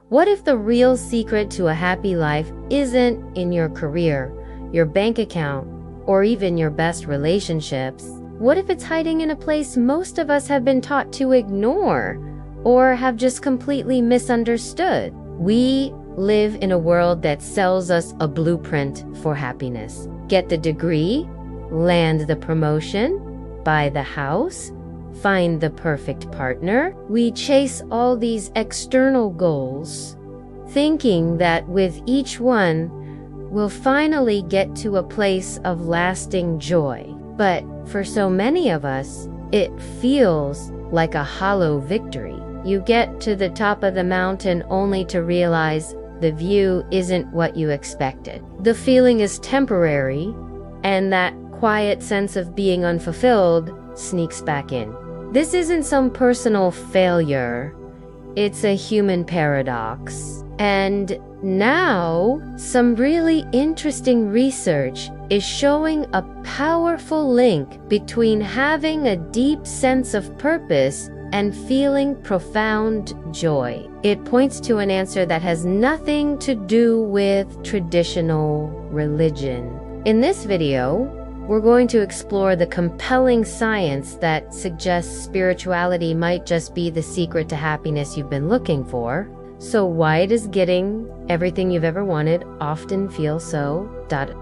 What if the real secret to a happy life isn't in your career, your bank account, or even your best relationships? What if it's hiding in a place most of us have been taught to ignore or have just completely misunderstood? We live in a world that sells us a blueprint for happiness. Get the degree, land the promotion, buy the house, find the perfect partner. We chase all these external goals, thinking that with each one, we'll finally get to a place of lasting joy. But for so many of us, it feels like a hollow victory. You get to the top of the mountain only to realize the view isn't what you expected. The feeling is temporary, and that quiet sense of being unfulfilled sneaks back in. This isn't some personal failure. It's a human paradox. And now, some really interesting research is showing a powerful link between having a deep sense of purpose and feeling profound joy. It points to an answer that has nothing to do with traditional religion. In this video, we're going to explore the compelling science that suggests spirituality might just be the secret to happiness you've been looking for. So why does getting everything you've ever wanted often feel so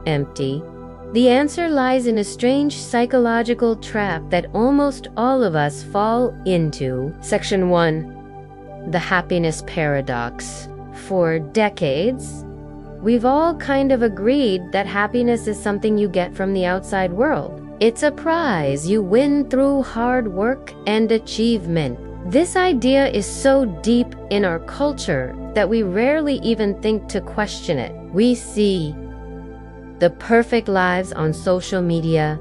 empty? The answer lies in a strange psychological trap that almost all of us fall into. Section 1, the happiness paradox. For decades, we've all kind of agreed that happiness is something you get from the outside world. It's a prize you win through hard work and achievement. This idea is so deep in our culture that we rarely even think to question it. We see the perfect lives on social media,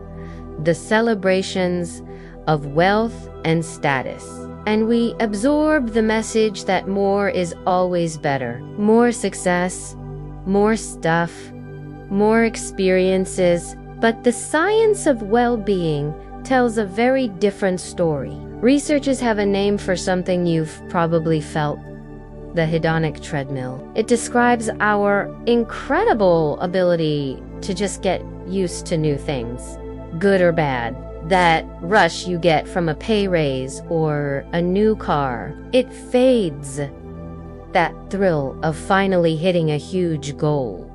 the celebrations of wealth and status, and we absorb the message that more is always better. More success, more stuff, more experiences. But the science of well-being tells a very different story. Researchers have a name for something you've probably felt: the hedonic treadmill. It describes our incredible ability to just get used to new things, good or bad. That rush you get from a pay raise or a new car, it fades. That thrill of finally hitting a huge goal,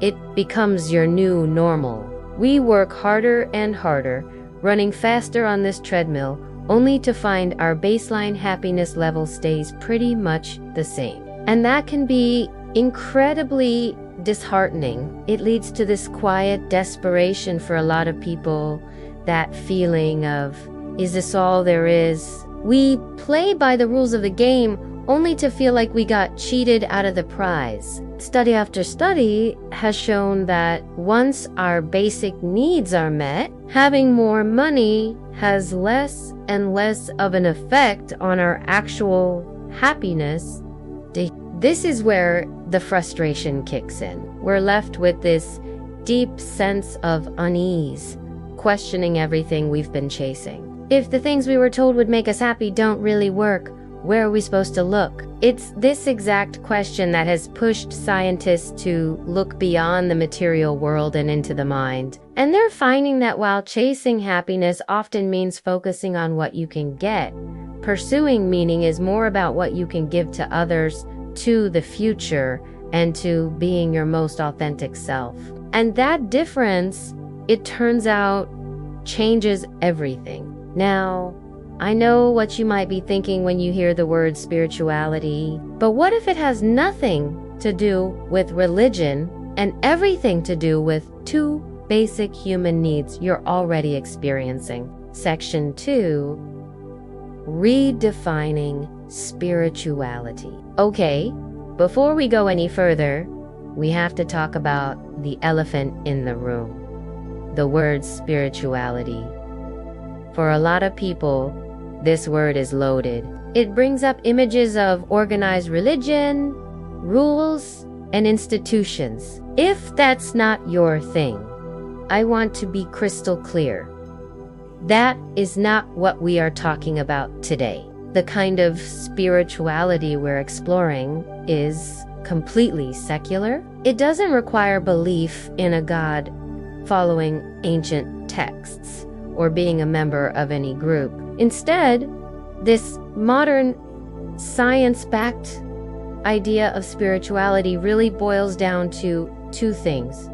it becomes your new normal. We work harder and harder, running faster on this treadmill, only to find our baseline happiness level stays pretty much the same. And that can be incredibly disheartening. It leads to this quiet desperation for a lot of people, that feeling of, is this all there is? We play by the rules of the game only to feel like we got cheated out of the prize. Study after study has shown that once our basic needs are met, having more money has less and less of an effect on our actual happiness. This is where the frustration kicks in. We're left with this deep sense of unease, questioning everything we've been chasing. If the things we were told would make us happy don't really work, where are we supposed to look? It's this exact question that has pushed scientists to look beyond the material world and into the mind. And they're finding that while chasing happiness often means focusing on what you can get, pursuing meaning is more about what you can give to others, to the future, and to being your most authentic self. And that difference, it turns out, changes everything. Now, I know what you might be thinking when you hear the word spirituality, but what if it has nothing to do with religion and everything to do with two basic human needs you're already experiencing? Section 2, redefining spirituality. Okay, before we go any further, we have to talk about the elephant in the room, the word spirituality. For a lot of people, this word is loaded. It brings up images of organized religion, rules, and institutions. If that's not your thing, I want to be crystal clear. That is not what we are talking about today. the kind of spirituality we're exploring is completely secular. It doesn't require belief in a god, following ancient texts, or being a member of any group. Instead, this modern science-backed idea of spirituality really boils down to two things: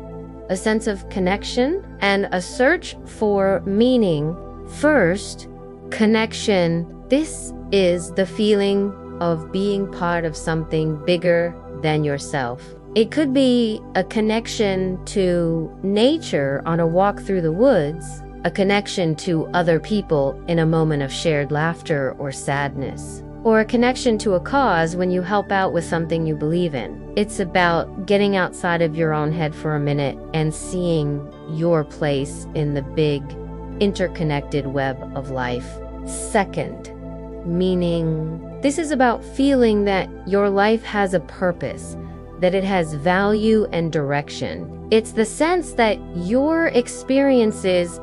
a sense of connection and a search for meaning. First, connection. This is the feeling of being part of something bigger than yourself. It could be a connection to nature on a walk through the woods, a connection to other people in a moment of shared laughter or sadness, or a connection to a cause when you help out with something you believe in. It's about getting outside of your own head for a minute and seeing your place in the big, interconnected web of life. Second, meaning. This is about feeling that your life has a purpose, that it has value and direction. It's the sense that your experiences,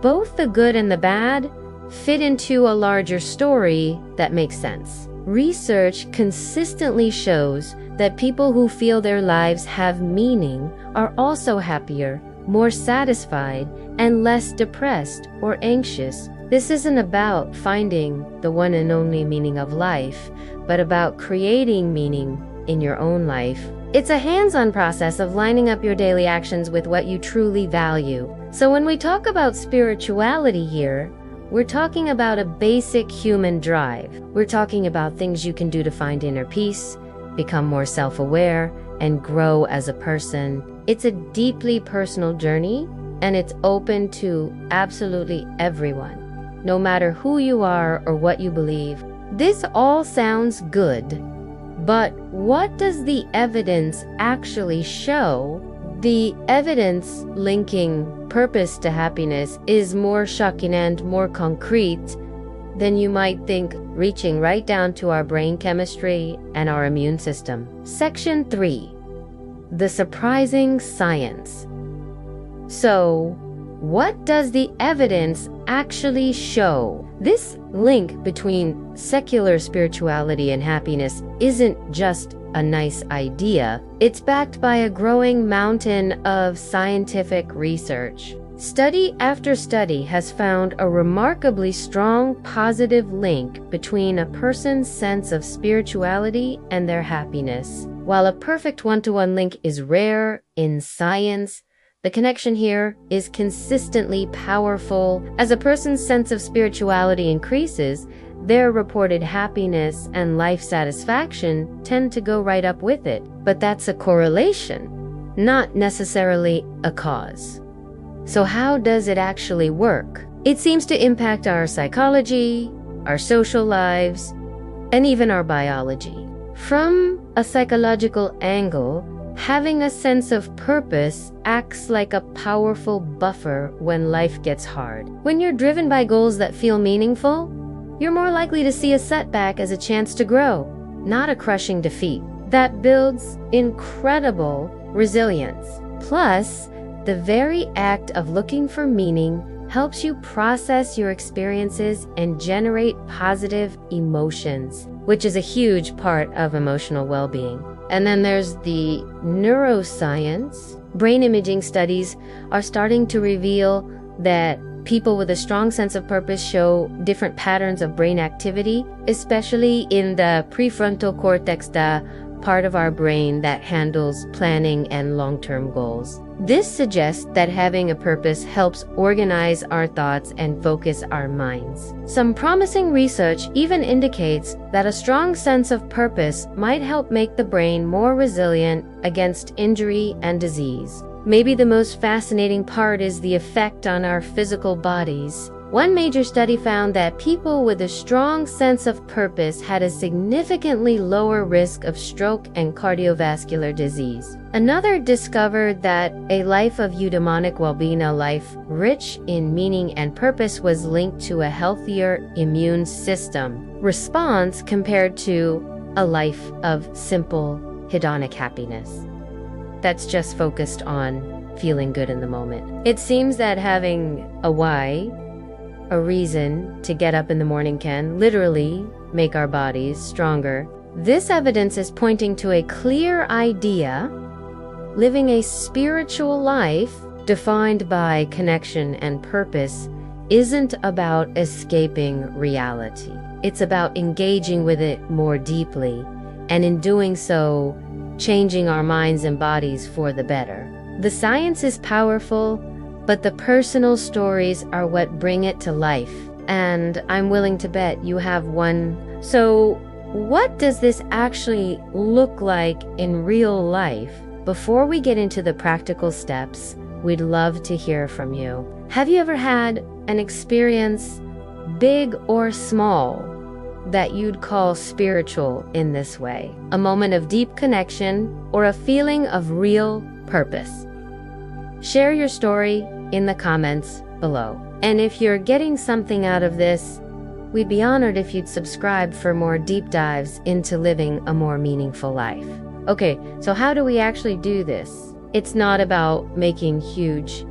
both the good and the bad, fit into a larger story that makes sense. Research consistently shows that people who feel their lives have meaning are also happier, more satisfied, and less depressed or anxious. This isn't about finding the one and only meaning of life, but about creating meaning in your own life. It's a hands-on process of lining up your daily actions with what you truly value. So when we talk about spirituality here, we're talking about a basic human drive. We're talking about things you can do to find inner peace, become more self-aware, and grow as a person. It's a deeply personal journey, and it's open to absolutely everyone, no matter who you are or what you believe. This all sounds good, but what does the evidence actually show? The evidence linking purpose to happiness is more shocking and more concrete than you might think, reaching right down to our brain chemistry and our immune system. Section 3. The surprising science. So, what does the evidence actually show? This link between secular spirituality and happiness isn't just a nice idea. It's backed by a growing mountain of scientific research. Study after study has found a remarkably strong positive link between a person's sense of spirituality and their happiness. While a perfect one-to-one link is rare in science, the connection here is consistently powerful. As a person's sense of spirituality increases, their reported happiness and life satisfaction tend to go right up with it. But that's a correlation, not necessarily a cause. So how does it actually work? It seems to impact our psychology, our social lives, and even our biology. From a psychological angle, having a sense of purpose acts like a powerful buffer when life gets hard. When you're driven by goals that feel meaningful, you're more likely to see a setback as a chance to grow, not a crushing defeat. That builds incredible resilience. Plus, the very act of looking for meaning helps you process your experiences and generate positive emotions, which is a huge part of emotional well-being. And then there's the neuroscience. Brain imaging studies are starting to reveal that people with a strong sense of purpose show different patterns of brain activity, especially in the prefrontal cortex, the part of our brain that handles planning and long-term goals. This suggests that having a purpose helps organize our thoughts and focus our minds. Some promising research even indicates that a strong sense of purpose might help make the brain more resilient against injury and disease. Maybe the most fascinating part is the effect on our physical bodies. One major study found that people with a strong sense of purpose had a significantly lower risk of stroke and cardiovascular disease. Another discovered that a life of eudaimonic well-being, a life rich in meaning and purpose, was linked to a healthier immune system response compared to a life of simple hedonic happiness that's just focused on feeling good in the moment. It seems that having a why, a reason to get up in the morning, can literally make our bodies stronger. This evidence is pointing to a clear idea: living a spiritual life defined by connection and purpose isn't about escaping reality. It's about engaging with it more deeply, and in doing so, changing our minds and bodies for the better. The science is powerful, but the personal stories are what bring it to life. And I'm willing to bet you have one. So, what does this actually look like in real life? Before we get into the practical steps, we'd love to hear from you. Have you ever had an experience, big or small, that you'd call spiritual in this way? A moment of deep connection or a feeling of real purpose? Share your story in the comments below. And if you're getting something out of this, we'd be honored if you'd subscribe for more deep dives into living a more meaningful life. Okay, so how do we actually do this? It's not about making huge,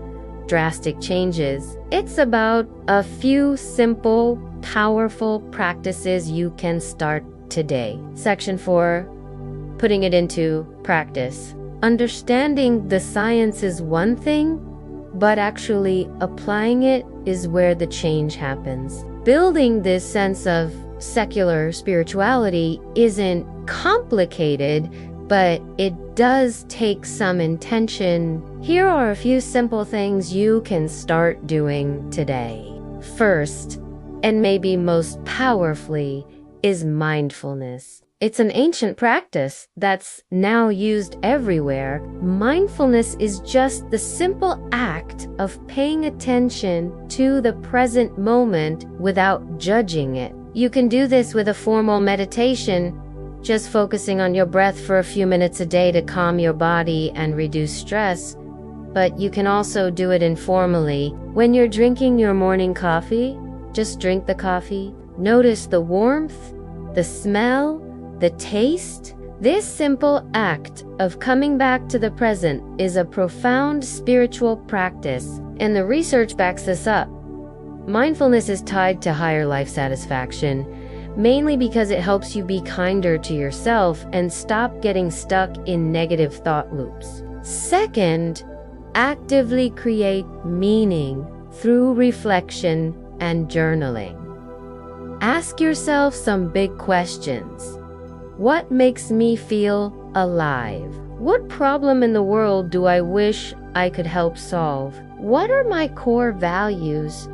drastic changes. It's about a few simple, powerful practices you can start today. Section 4, putting it into practice. Understanding the science is one thing, but actually applying it is where the change happens. Building this sense of secular spirituality isn't complicated, but it does take some intention. Here are a few simple things you can start doing today. First, and maybe most powerfully, is mindfulness. It's an ancient practice that's now used everywhere. Mindfulness is just the simple act of paying attention to the present moment without judging it. You can do this with a formal meditation, just focusing on your breath for a few minutes a day to calm your body and reduce stress. But you can also do it informally. When you're drinking your morning coffee, just drink the coffee. Notice the warmth, the smell, the taste. This simple act of coming back to the present is a profound spiritual practice, and the research backs this up. Mindfulness is tied to higher life satisfaction, mainly because it helps you be kinder to yourself and stop getting stuck in negative thought loops. Second, actively create meaning through reflection and journaling. Ask yourself some big questions. What makes me feel alive? What problem in the world do I wish I could help solve? What are my core values,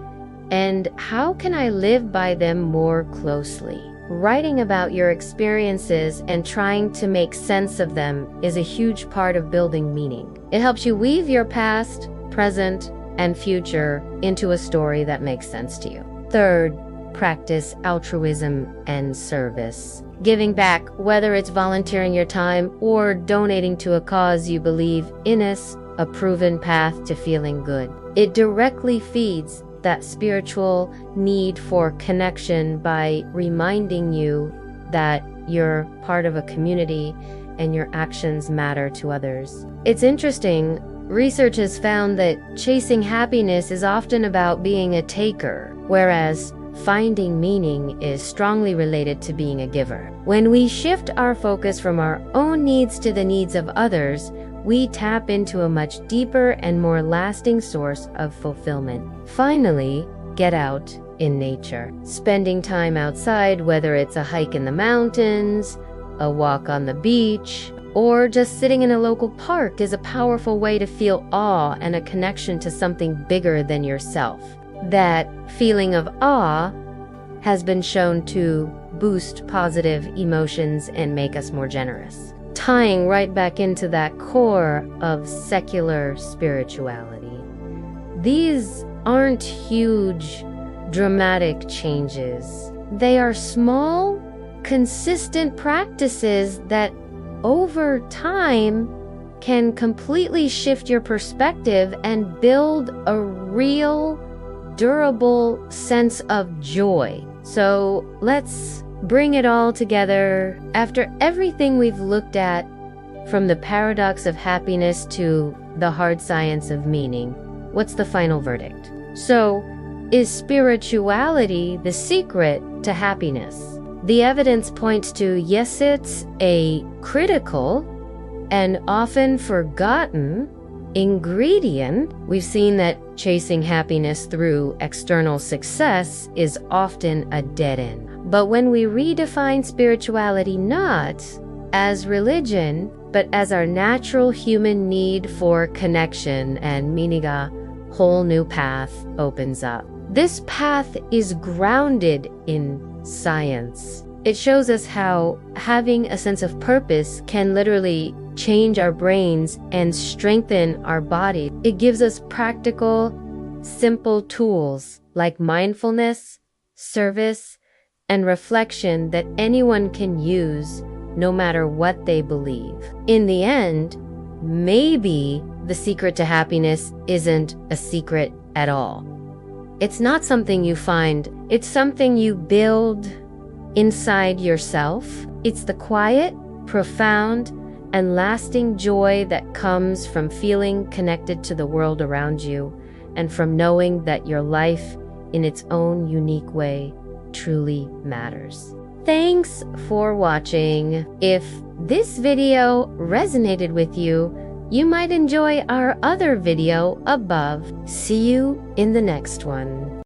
and how can I live by them more closely? Writing about your experiences and trying to make sense of them is a huge part of building meaning. It helps you weave your past, present, and future into a story that makes sense to you. Third, practice altruism and service. Giving back, whether it's volunteering your time or donating to a cause you believe in, is a proven path to feeling good. It directly feeds that spiritual need for connection by reminding you that you're part of a community and your actions matter to others. It's interesting, research has found that chasing happiness is often about being a taker, whereas finding meaning is strongly related to being a giver. When we shift our focus from our own needs to the needs of others, we tap into a much deeper and more lasting source of fulfillment. Finally, get out in nature. Spending time outside, whether it's a hike in the mountains, a walk on the beach, or just sitting in a local park, is a powerful way to feel awe and a connection to something bigger than yourself. That feeling of awe has been shown to boost positive emotions and make us more generous, tying right back into that core of secular spirituality. These aren't huge, dramatic changes. They are small, consistent practices that over time can completely shift your perspective and build a real, durable sense of joy. So let's bring it all together. After everything we've looked at, from the paradox of happiness to the hard science of meaning, what's the final verdict? So, is spirituality the secret to happiness? The evidence points to, yes, it's a critical and often forgotten ingredient. We've seen that chasing happiness through external success is often a dead end. But when we redefine spirituality not as religion, but as our natural human need for connection and meaning, a whole new path opens up. This path is grounded in science. It shows us how having a sense of purpose can literally change our brains and strengthen our body. It gives us practical, simple tools like mindfulness, service, and reflection that anyone can use no matter what they believe. In the end, maybe the secret to happiness isn't a secret at all. It's not something you find, it's something you build inside yourself. It's the quiet, profound, and lasting joy that comes from feeling connected to the world around you and from knowing that your life, in its own unique way, truly matters. Thanks for watching. If this video resonated with you, you might enjoy our other video above. See you in the next one.